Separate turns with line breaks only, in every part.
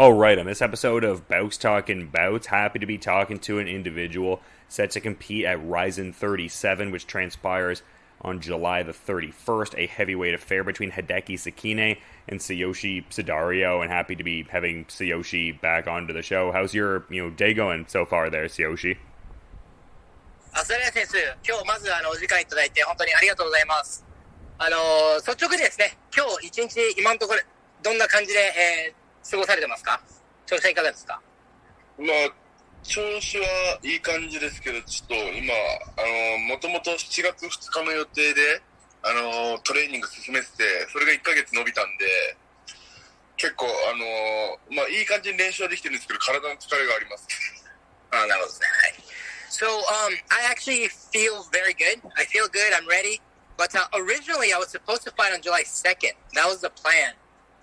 All right, on this episode of Bowks Talking Bouts, happy to be talking to an individual set to compete at Rizin 37, which transpires on July the 31st, a heavyweight affair between Hideki Sekine and Tsuyoshi Sudario, and happy to be having Tsuyoshi back onto the show. How's your day going so far there, Tsuyoshi?
それでは選手、今日まずお時間いただいて本当にありがとうございます。率直にですね、今日一日今のところどんな感じで、過ごされてますか？調子はいかがですか？
まあ、調子はいい感じですけど、ちょっと今、もともと7月2日の予定で、トレーニング進めてて、それが1ヶ月伸びたんで、結構、いい感じに練習はできてるんですけど、体の疲れがあります。
なるほどですね。はい。So, I actually feel very good. I feel good. I'm ready. But originally, I was supposed to fight on July 2nd. That was the plan,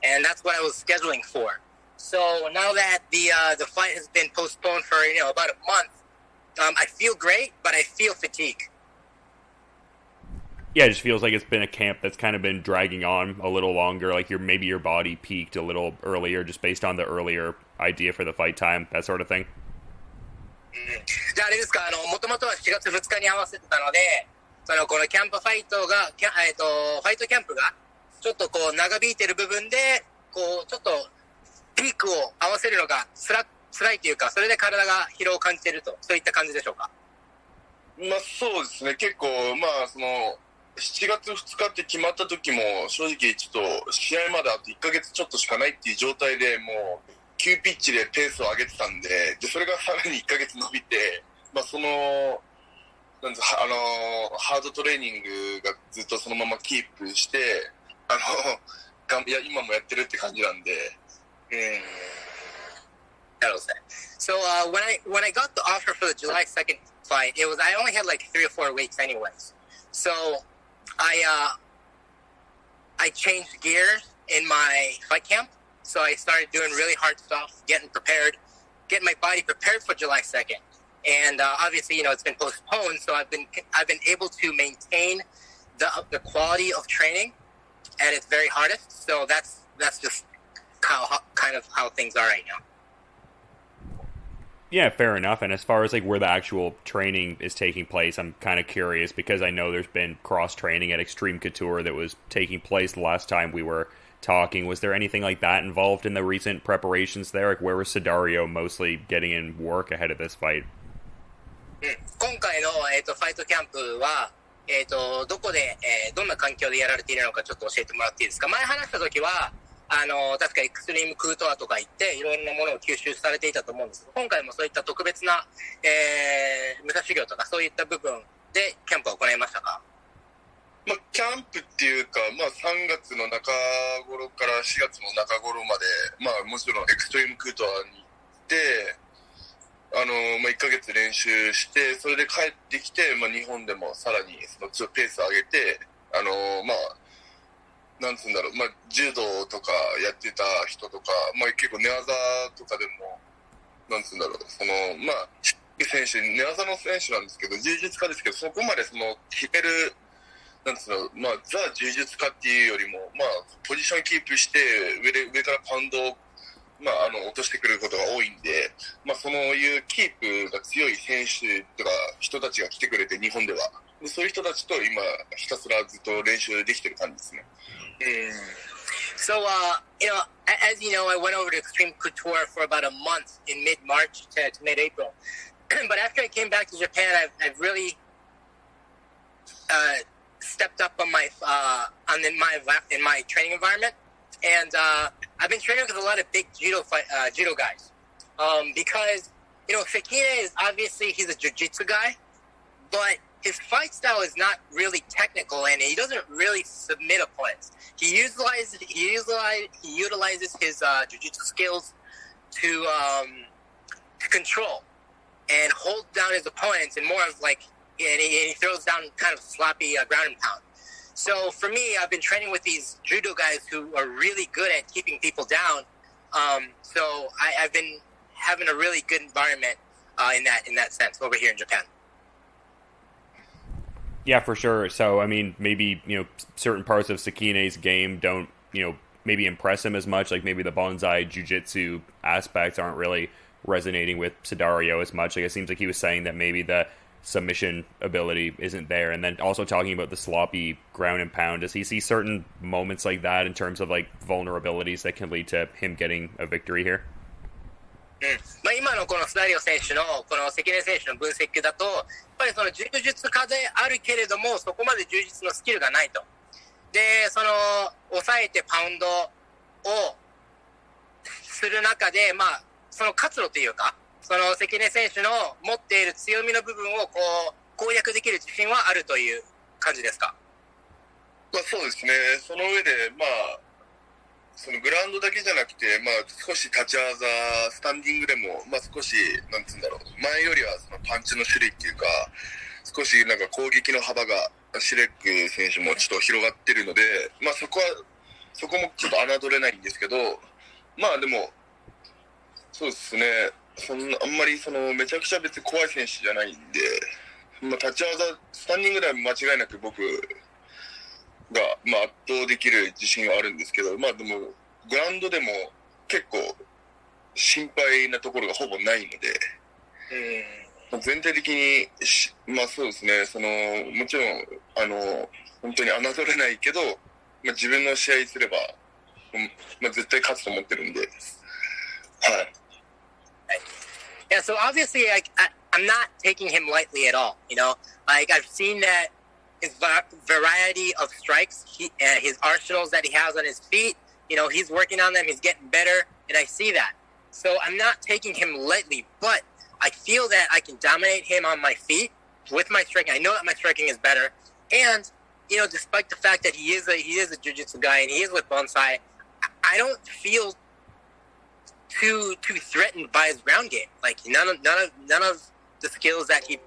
and that's what I was scheduling for. So now that the fight has been postponed for about a month, I feel great, but I feel fatigue.
Yeah, it just feels like it's been a camp that's kind of been dragging on a little longer. Like maybe your body peaked a little earlier, just based on the earlier idea for the fight time, that sort of thing.
じゃああれですか、もともとは4月2日に合わせてたので、このキャンプファイトが、ファイトキャンプが、ちょっとこう長引いてる部分で、こうちょっとピークを合わせるのが辛いというか、それで体が疲労を感じていると、そういった感じでしょうか？
そうですね、結構、7月2日って決まった時も、正直ちょっと試合まであと1ヶ月ちょっとしかないっていう状態でもう、急ピッチでペースを上げてたんで、それがさらに1ヶ月伸びて、ハードトレーニングがずっとそのままキープして、今もやってるって感じなんで。
So when I got the offer for the July 2nd fight, I only had like 3 or 4 weeks anyways. So I changed gears in my fight camp. So I started doing really hard stuff, getting my body prepared for July 2nd. And obviously, it's been postponed, so I've been able to maintain the quality of training at its very hardest. So that's just kind of how things are right now.
Yeah, fair enough. And as far as like where the actual training is taking place, I'm kind of curious because I know there's been cross training at Extreme Couture that was taking place the last time we were talking. Was there anything like that involved in the recent preparations there? Like where was Sudario mostly getting in work ahead of this fight?
今回の、ファイトキャンプは、どこで、どんな環境でやられているのかちょっと教えてもらっていいですか？前話した時は確かエクストリームクートアとか行っていろんなものを吸収されていたと思うんですけど、今回もそういった特別な、武者修行とかそういった部分でキャンプを行いましたか？
キャンプっていうか、3月の中頃から4月の中頃まで、もちろんエクストリームクートアに行って、1ヶ月練習して、それで帰ってきて、日本でもさらにそのペースを上げて、なんつうんだろう、柔道とかやってた人とか、結構寝技とかでも、なんつうんだろう、選手、寝技の選手なんですけど、柔術家ですけど、そこまで決める、なんつうの、ザ柔術家っていうよりも、ポジションキープして、上からパウンドを、落としてくることが多いんで、そういうキープが強い選手とか人たちが来てくれて、日本では。でそういう人たちと今、ひたすらずっと練習できてる感じですね。
So, as you know, I went over to Extreme Couture for about a month in mid-March to mid-April. But after I came back to Japan, I've really stepped up on in my training environment, and I've been training with a lot of big judo guys, because Sekine is obviously he's a jiu-jitsu guy, but his fight style is not really technical, and he doesn't really submit opponents. He utilizes his jiu-jitsu skills to control and hold down his opponents, and more of like, and he throws down kind of sloppy ground and pound. So for me, I've been training with these judo guys who are really good at keeping people down. So I've been having a really good environment in that sense over here in Japan.
Yeah, for sure. So, I mean, maybe, certain parts of Sakine's game don't, maybe impress him as much. Like maybe the bonsai jiu-jitsu aspects aren't really resonating with Sudario as much. Like it seems like he was saying that maybe the submission ability isn't there. And then also talking about the sloppy ground and pound, does he see certain moments like that in terms of like vulnerabilities that can lead to him getting a victory here?
まあ、今のこのスダリオ選手のこの関根選手の分析だと、やっぱりその柔術家であるけれどもそこまで柔術のスキルがないと。で、その抑えてパウンドをする中で、まあその活路というか、その関根選手の持っている強みの部分をこう攻略できる自信はあるという感じですか？
まあそうですね。その上でまあ。そのグラウンドだけじゃなくて、まあ、少し立ち技、スタンディングでも、まあ、少し、なんつうんだろう、前よりはそのパンチの種類っていうか、少しなんか攻撃の幅が、シレック選手もちょっと広がってるので、まあ、そこもちょっと侮れないんですけど、まあでも、そうですね、あんまりめちゃくちゃ別に怖い選手じゃないんで、まあ、立ち技、スタンディングでは間違いなく僕、が、まあ、圧倒できる自信はあるんですけど、まあでもグラウンドでも結構心配なところがほぼないので、全体的にまあそうですね、もちろん本当に侮れないけど、まあ、自分の試合すれば、まあ、絶対勝つと思ってるんで、はい。
Yeah, so obviously I'm not taking him lightly at all, you know, like I've seen that his variety of strikes, his arsenals that he has on his feet, you know, he's working on them, he's getting better, and I see that. So I'm not taking him lightly, but I feel that I can dominate him on my feet with my striking. I know that my striking is better, and, you know, despite the fact that he is a jiu-jitsu guy and he is with bonsai, I don't feel too threatened by his ground game. Like none of the skills that he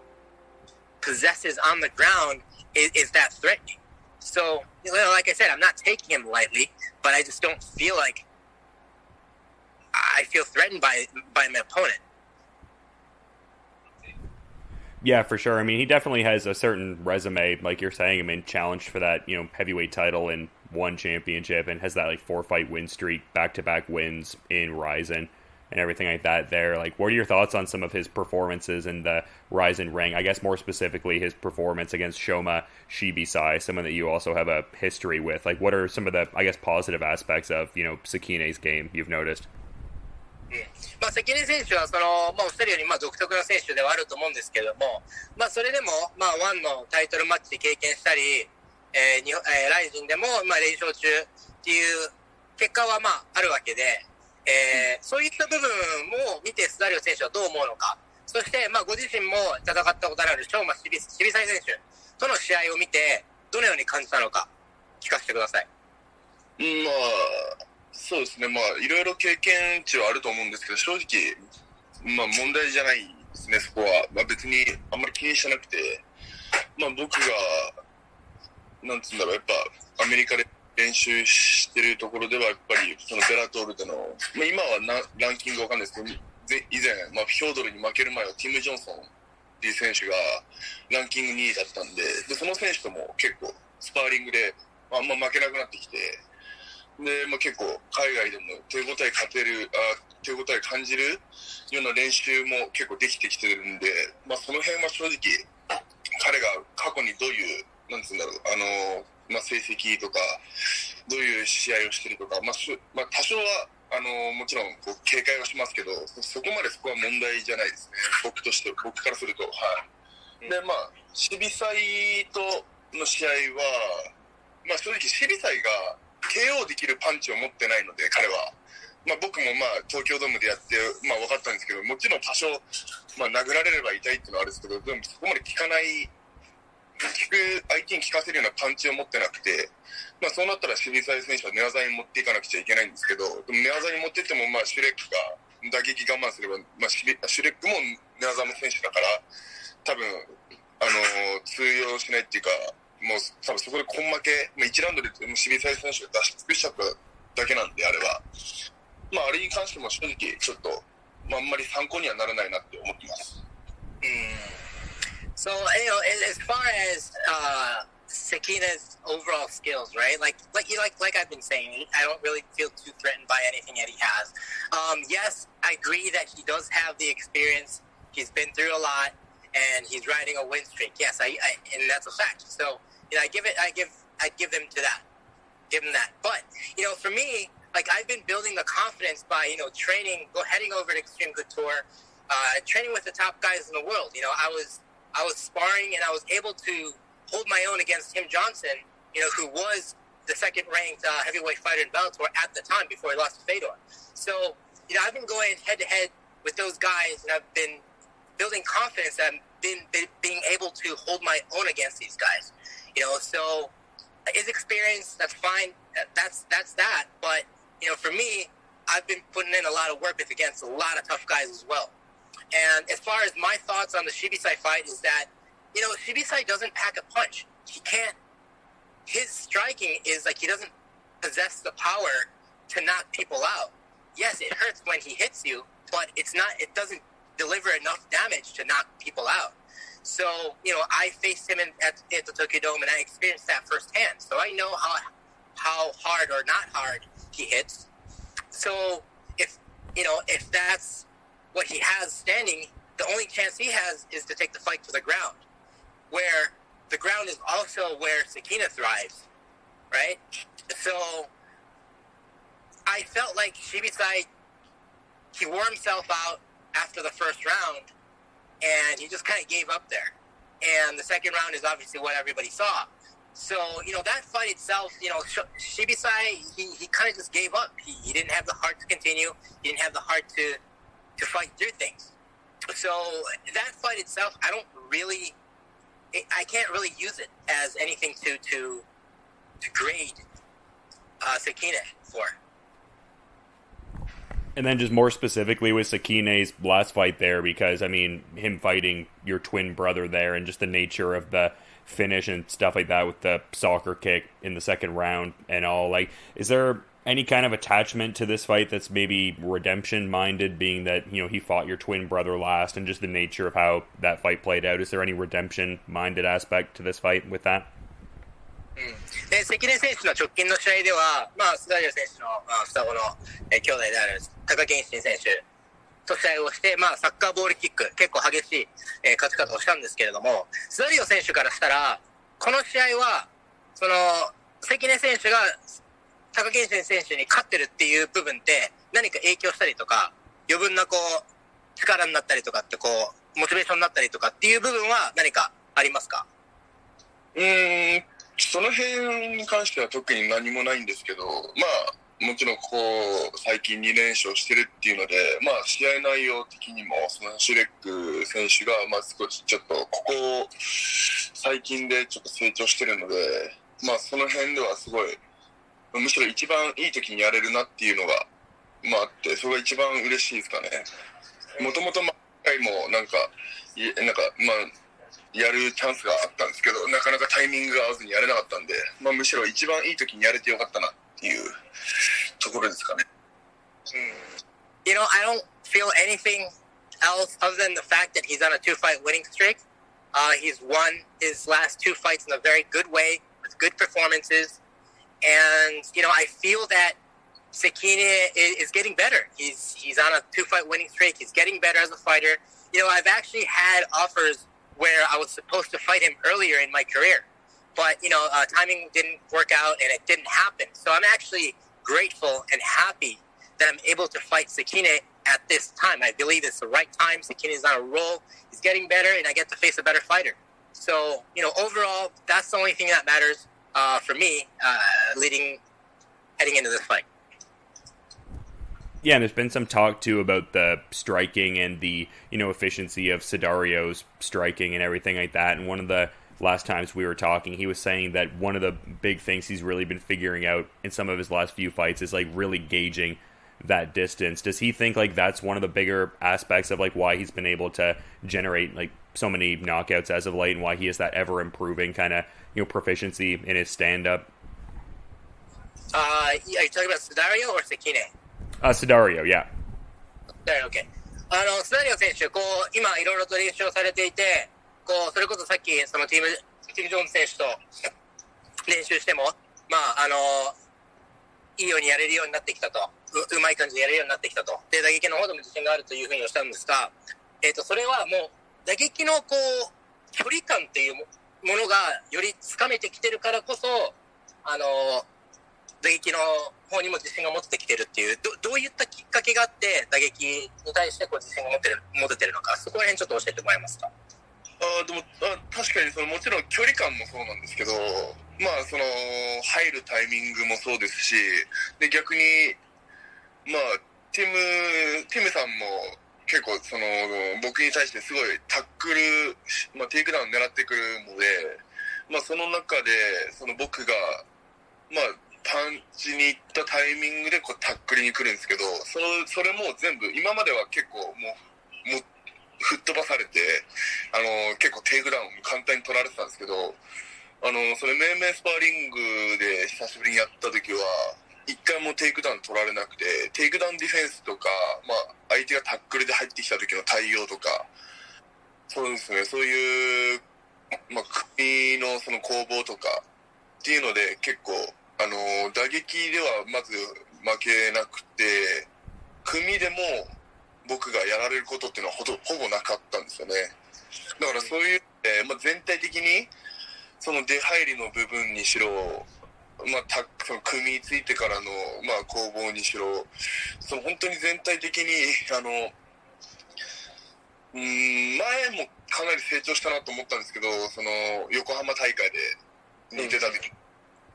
possesses on the ground is that threatening. So, you know, like I said, I'm not taking him lightly, but I just don't feel like I feel threatened by my opponent.
Yeah, for sure. I mean, he definitely has a certain resume, like you're saying. I mean, challenged for that, you know, heavyweight title and won championship and has that like 4-fight win streak, back-to-back wins in Rizin and everything like that there. Like, what are your thoughts on some of his performances in the Rizin ring? I guess more specifically his performance against Shoma Shibisai, someone that you also have a history with. Like, what are some of the, I guess, positive aspects of, you know, Sekine's game you've noticed?
まあ、関根選手はまあ、おっしゃるように、まあ、独特な選手ではあると思うんですけども、まあ、それでも、まあ、ワンのタイトルマッチで経験したり、ライジンでも、まあ、連勝中っていう結果は、まあ、あるわけで、そういった部分を見てスダリオ選手はどう思うのか、そして、まあ、ご自身も戦ったことのあるショーマ・シビサイ選手との試合を見てどのように感じたのか聞かせてください。
まあそうですね、まあいろいろ経験値はあると思うんですけど、正直まあ問題じゃないですね、そこは。まあ、別にあんまり気にしてなくて、まあ僕がなんつうんだろう、やっぱアメリカで練習してるところではやっぱりそのベラトールでの、まあ、今はランキングわかんないですけど、以前、まあ、フィョードルに負ける前はティム・ジョンソンっていう選手がランキング2位だったんで、その選手とも結構スパーリングであんま負けなくなってきて、で、まあ、結構海外でも手応え感じるような練習も結構できてきてるんで、まあ、その辺は正直彼が過去にどういうなんつうんだろう、まあ、成績とかどういう試合をしてるとか、まあ多少はもちろんこう警戒はしますけど、そこまでそこは問題じゃないですね、僕からすると。はい。で、まあシビサイとの試合は、まあ、正直シビサイが KO できるパンチを持ってないので彼は、まあ、僕もまあ東京ドームでやって、まあ、分かったんですけど、もちろん多少、まあ、殴られれば痛いっていうのはあるんですけど、でもそこまで効かない相手に効かせるようなパンチを持ってなくて、まあ、そうなったらシビサイ選手は寝技に持っていかなくちゃいけないんですけど、でも寝技に持っていっても、まあ、シュレックが打撃我慢すれば、まあ、シュレックも寝技の選手だから多分通用しないっていうか、もう多分そこで根負け、まあ、1ラウンドでシビサイ選手が出し尽くしちゃっただけなんで、あれは、まあ、あれに関しても正直ちょっと、まあ、あんまり参考にはならないなって思ってます。
So, you know, as far as Sekina's overall skills, right? Like I've been saying, I don't really feel too threatened by anything that he has. Yes, I agree that he does have the experience. He's been through a lot, and he's riding a win streak. Yes, I and that's a fact. So, I give him to that. Give him that. But, for me, like, I've been building the confidence by, heading over to Extreme Couture, training with the top guys in the world. I was sparring, and I was able to hold my own against Tim Johnson, who was the second-ranked heavyweight fighter in Bellator at the time before he lost to Fedor. So, I've been going head-to-head with those guys, and I've been building confidence that I've been being able to hold my own against these guys. So his experience, that's fine. That's that. But, for me, I've been putting in a lot of work against a lot of tough guys as well. And as far as my thoughts on the Shibisai fight is that, Shibisai doesn't pack a punch. He can't. His striking is like he doesn't possess the power to knock people out. Yes, it hurts when he hits you, but it doesn't deliver enough damage to knock people out. So, I faced him at the Tokyo Dome, and I experienced that firsthand. So I know how hard or not hard he hits. So if that's what he has standing, the only chance he has is to take the fight to the ground, where the ground is also where Sekine thrives, right? So I felt like Shibisai, he wore himself out after the first round, and he just kind of gave up there. And the second round is obviously what everybody saw. So, that fight itself, Shibisai, he kind of just gave up. He didn't have the heart to continue. He didn't have the heart to fight through things. So that fight itself, I can't really use it as anything to grade Sekine for.
And then just more specifically with Sekine's last fight there, because, him fighting your twin brother there and just the nature of the finish and stuff like that with the soccer kick in the second round and all, like, is there any kind of attachment to this fight that's maybe redemption-minded, being that, he fought your twin brother last and just the nature of how that fight played out? Is there any redemption-minded aspect to this fight with that?
で関根選手の直近の試合では、スダリオ選手の双子の兄弟である高木健選手と試合をして、サッカーボールキック、結構激しい勝ち方をしたんですけれども、スダリオ選手からしたら、この試合は、関根選手が高木健選手に勝ってるっていう部分って何か影響したりとか、余分な力になったりとかってモチベーションになったりとかっていう部分は何かありますか？
その辺に関しては特に何もないんですけど、もちろん最近2連勝してるっていうので、試合内容的にもそのシュレック選手が少しちょっとここ最近でちょっと成長してるので、その辺ではすごいむしろ一番いい時にやれるなっていうのがあって、それが一番嬉しいですかね。もともと回もやるチャンスがあったんですけど、なかなかタイミングが合わずにやれなかったんで、むしろ一番いい時にやれてよかったなっていうところですかね。
I don't feel anything else other than the fact that he's on a 2-fight winning streak. He's won his last 2 fights in a very good way with good performances, and I feel that Sekine is getting better. He's on a 2-fight winning streak. He's getting better as a fighter. I've actually had offers where I was supposed to fight him earlier in my career. But, timing didn't work out and it didn't happen. So I'm actually grateful and happy that I'm able to fight Sekine at this time. I believe it's the right time. Sekine is on a roll. He's getting better and I get to face a better fighter. So, overall, that's the only thing that matters for me heading into this fight.
Yeah, and there's been some talk, too, about the striking and the, efficiency of Sudario's striking and everything like that. And one of the last times we were talking, he was saying that one of the big things he's really been figuring out in some of his last few fights is, really gauging that distance. Does he think, that's one of the bigger aspects of, why he's been able to generate, so many knockouts as of late, and why he has that ever-improving kind of, proficiency in his stand-up?
Are you talking about Sudario or Sekine?
Sudario, yeah.
Okay. スダリオ選手、今いろいろと練習をされていて、それこそさっきそのティム・ジョーンズ選手と練習しても、まあ、いいようにやれるようになってきたと。うまい感じでやれるようになってきたと。で、打撃の方でも自信があるというふうにおっしゃるんですが、それはもう、打撃のこう、距離感っていうものがよりつかめてきてるからこそ、打撃の方にも自信が持ってきてるっていう、どういったきっかけがあって、打撃に対してこう自信が持ててるのか、そこら辺ちょっと教えてもらえますか？
でも確かにもちろん距離感もそうなんですけど、まあ入るタイミングもそうですし、で逆にまあティムさんも結構僕に対してすごいタックル、まあ、テイクダウン狙ってくるので、まあその中で僕がまあパンチに行ったタイミングでこうタックルに来るんですけど、それも全部今までは結構もう吹っ飛ばされて結構テイクダウン簡単に取られてたんですけど、それ命名スパーリングで久しぶりにやった時は一回もテイクダウン取られなくて、テイクダウンディフェンスとか、まあ、相手がタックルで入ってきた時の対応とか、そうですね、そういう、まあ、首の攻防とかっていうので結構打撃ではまず負けなくて、組でも僕がやられることっていうのはほぼなかったんですよね。だからそういう、まあ、全体的に出入りの部分にしろ、まあ、組みついてからの、まあ、攻防にしろ、本当に全体的に前もかなり成長したなと思ったんですけど、横浜大会で出た時、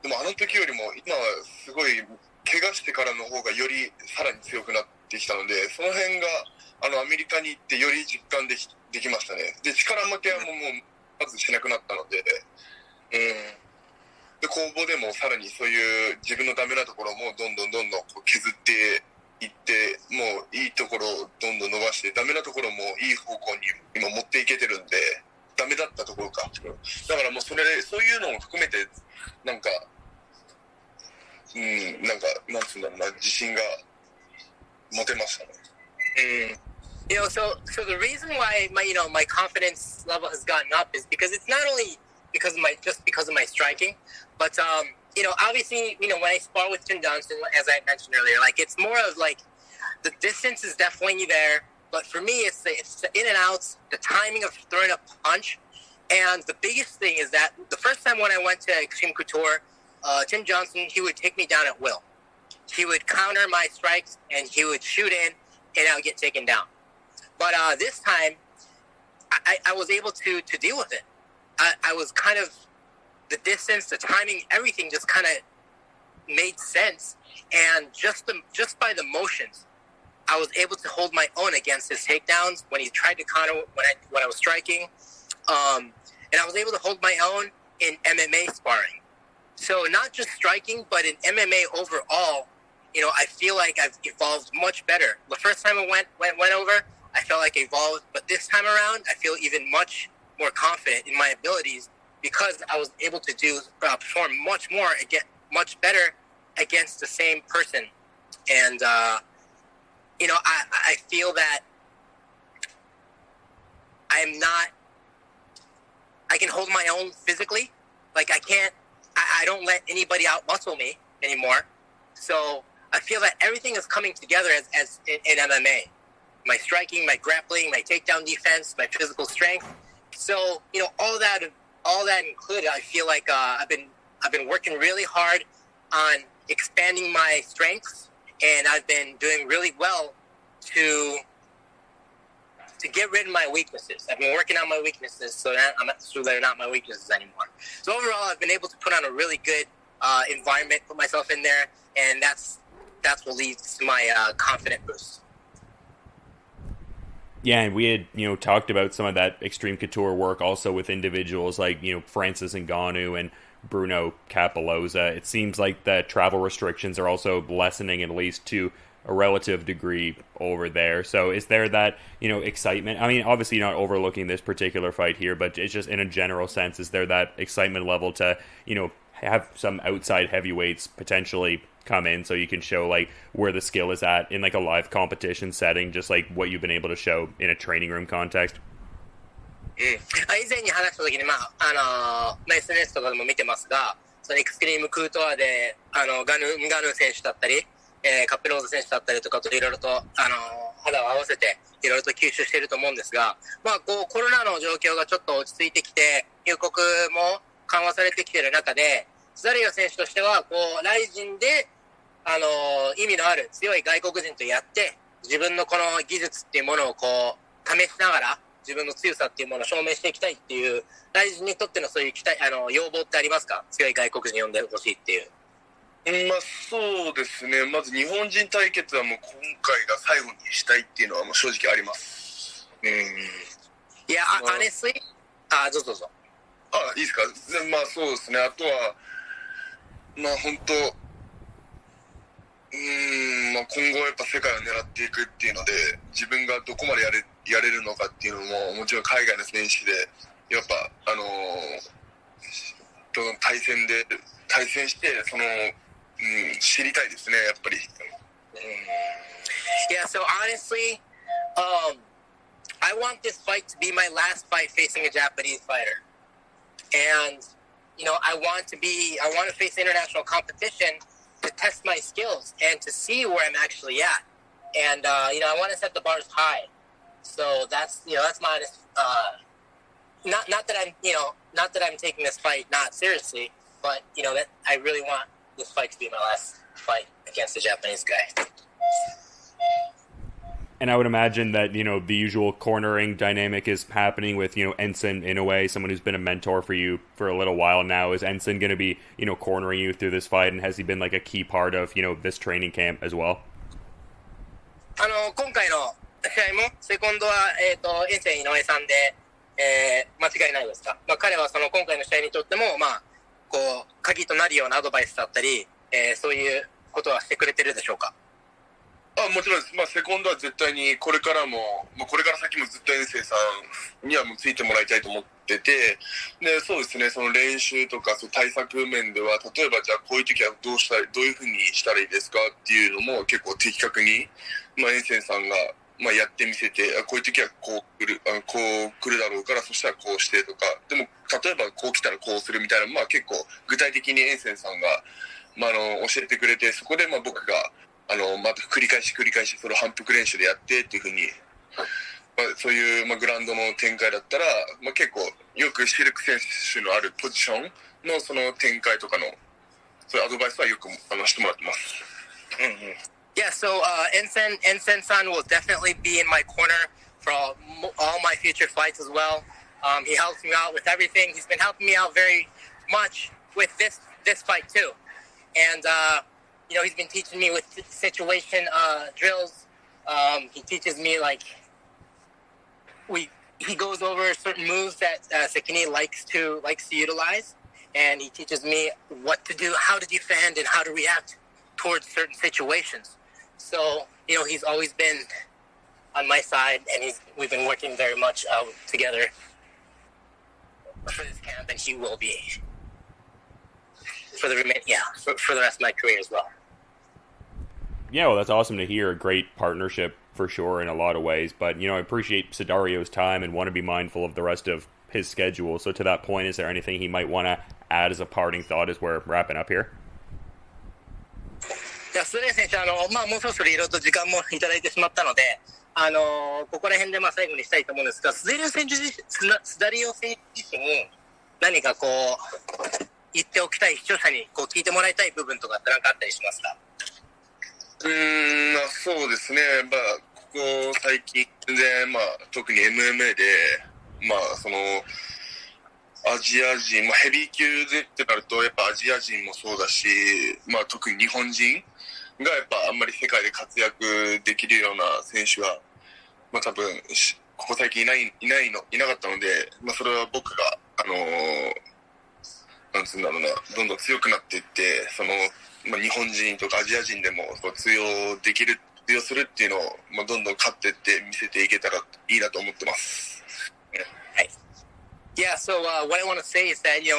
でもあの時よりも今はすごい怪我してからの方がよりさらに強くなってきたので、その辺がアメリカに行ってより実感できましたね。で、力負けはもうまずしなくなったので、で攻防でもさらにそういう自分のダメなところもどんどんこう削っていって、もういいところをどんどん伸ばして、ダメなところもいい方向に今持っていけてるんで、ダメだったところか。だからもうそういうのも含めてなんかなんつうんだろうな、自信が持てましたね。
You know, so the reason why my confidence level has gotten up is because it's not only because of my striking, but obviously, when I spar with Tim Johnson, as I mentioned earlier, like it's more of like the distance is definitely there, but for me, it's the in and outs, the timing of throwing a punch, and the biggest thing is that the first time when I went to Extreme Couture, Tim Johnson, he would take me down at will. He would counter my strikes and he would shoot in, and I would get taken down. But this time, I was able to deal with it. I was kind of, the distance, the timing, everything just kind of made sense. And just by the motions, I was able to hold my own against his takedowns when he tried to counter when I was striking. And I was able to hold my own in MMA sparring. So not just striking, but in MMA overall, I feel like I've evolved much better. The first time I went over, I felt like I evolved, but this time around, I feel even much more confident in my abilities because I was able to perform much better against the same person. And, I feel that I can hold my own physically. Like I don't let anybody out-muscle me anymore. So I feel that everything is coming together as in MMA. My striking, my grappling, my takedown defense, my physical strength. So, all that included, I feel like I've been working really hard on expanding my strengths, and I've been doing really well to get rid of my weaknesses. I've been working on my weaknesses so they're not my weaknesses anymore. So overall, I've been able to put on a really good environment, put myself in there, and that's what leads to my confident boost.
Yeah, and we had, talked about some of that extreme couture work also with individuals like, Francis Ngannou and Bruno Capoloza. It seems like the travel restrictions are also lessening at least to a relative degree over there. So is there that, excitement? I mean, obviously you're not overlooking this particular fight here, but it's just in a general sense, is there that excitement level to, have some outside heavyweights potentially come in so you can show like where the skill is at in like a live competition setting, just like what you've been able to show in a training room context?
以前に話した時に、SNS とかでも見てますが、そのエクストリームクートアでガヌ選手だったり、カッペローズ選手だったりとかといろいろと肌を合わせていろいろと吸収していると思うんですが、まあこうコロナの状況がちょっと落ち着いてきて入国も緩和されてきている中で、スダリオ選手としてはこうライジンで意味のある強い外国人とやって自分のこの技術っていうものをこう試しながら自分の強さっていうものを証明していきたいっていうライジンにとってのそういう期待要望ってありますか？強い外国人呼んでほしいっていう。
まあそうですね。まず日本人対決はもう今回が最後にしたいっていうのはもう正直あります。
いや、honestly、どうぞどうぞ。
いいですか。まあそうですね。あとはまあ本当まあ、今後やっぱ世界を狙っていくっていうので自分がどこまでやれるのかっていうのももちろん海外の選手でやっぱ対戦してその、知りたいですねやっぱり。
Yeah, so honestly, I want this fight to be my last fight facing a Japanese fighter, and I want to face international competition to test my skills and to see where I'm actually at. And, I want to set the bars high. So that's my honest, not that I'm taking this fight not seriously, but, that I really want this fight to be my last fight against a Japanese guy.
And I would imagine that, the usual cornering dynamic is happening with, Ensign in a way, someone who's been a mentor for you for a little while now. Is Ensign going to be, cornering you through this fight? And has he been like a key part of, this training camp as well?
今回の試合も、セコンドは、エンセン井上さんで、間違いないですか？まあ、彼はその今回の試合にとっても、まあ、こう、鍵となるようなアドバイスだったり、そういうことはしてくれてるでしょうか？
もちろんです。まあ、セコンドは絶対にこれから先もずっと遠征さんにはもうついてもらいたいと思ってて、で、そうですね、その練習とかそう対策面では、例えばじゃあこういう時はどういうふうにしたらいいですかっていうのも結構的確に、遠征さんが、やってみせて、こういう時はこう来るだろうから、そしたらこうしてとか、でも例えばこう来たらこうするみたいな、結構具体的に遠征さんが、教えてくれて、そこで僕がまた繰り返しそれを反復練習でやってっていうふうに、そういう、グラウンドの展開だったら、結構よくシルク選手のあるポジションのその展開とかのそういうアドバイスはよくしてもらってます。
Yeah, so Ensen-san will definitely be in my corner for all my future fights as well. He helps me out with everything. He's been helping me out very much with this fight too. And he's been teaching me with situation drills. He teaches me he goes over certain moves that Sekine likes to utilize, and he teaches me what to do, how to defend, and how to react towards certain situations. So he's always been on my side, and we've been working very much together for this camp, and he will be for the rest of my career as well.
Yeah, well, that's awesome to hear. A great partnership for sure in a lot of ways. But, I appreciate Sudario's time and want to be mindful of the rest of his schedule. So to that point, is there anything he might want to add as a parting thought as we're wrapping up here?
じゃあ、スレイ選手、もうそろそろいろいろと時間もいただいてしまったので、ここら辺で最後にしたいと思うんですが、スダリオ選手自身に何かこう、言っておきたい視聴者に聞いてもらいたい部分とかって何かあったりしますか？
そうですね。ここ最近で、特に MMA で、その、アジア人、ヘビー級でってなると、やっぱアジア人もそうだし、特に日本人がやっぱあんまり世界で活躍できるような選手は、多分、ここ最近いなかったので、それは僕が、どんどん強くなっていって、日本人とかアジア人でも通用するっていうのを、どんどん勝っていって見せていけたらいいなと思ってます。
はい。Yeah, so what I want to say is that, in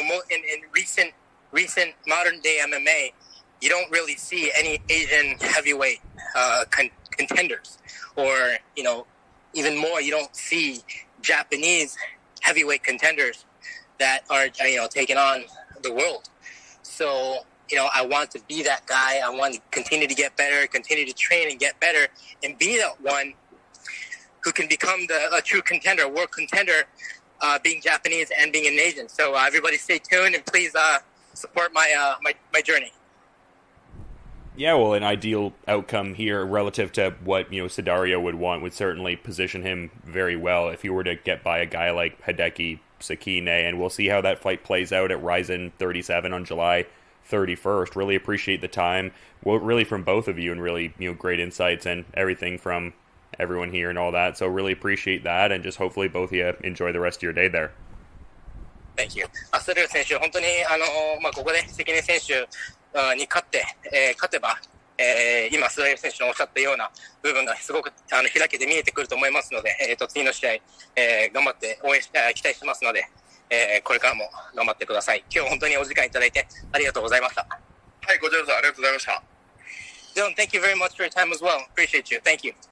recent modern day MMA, you don't really see any Asian heavyweight contenders, or, even more, you don't see Japanese heavyweight contenders that are, taking on the world. So, I want to be that guy. I want to continue to get better, continue to train and get better, and be that one who can become a true contender, world contender, being Japanese and being an Asian. So everybody stay tuned and please support my journey.
Yeah, well, an ideal outcome here relative to what Sudario would want would certainly position him very well if he were to get by a guy like Hideki Sekine, and we'll see how that fight plays out at Rizin 37 on July 31st. Really appreciate the time, well, really from both of you, and really great insights and everything from everyone here and all that. So really appreciate that, and just hopefully both of you enjoy the rest of your day there.
Thank you. スルー選手、本当にここで関根選手に勝てば、今スダリオ選手のおっしゃったような部分がすごく開けて見えてくると思いますので、次の試合、頑張って応援期待してますので、これからも頑張ってください。今日本当にお時間いただいてありがとうございました。
はい、こちらこそありがとうございました。
Dylan, thank you very much for your time as well. Appreciate you. Thank you.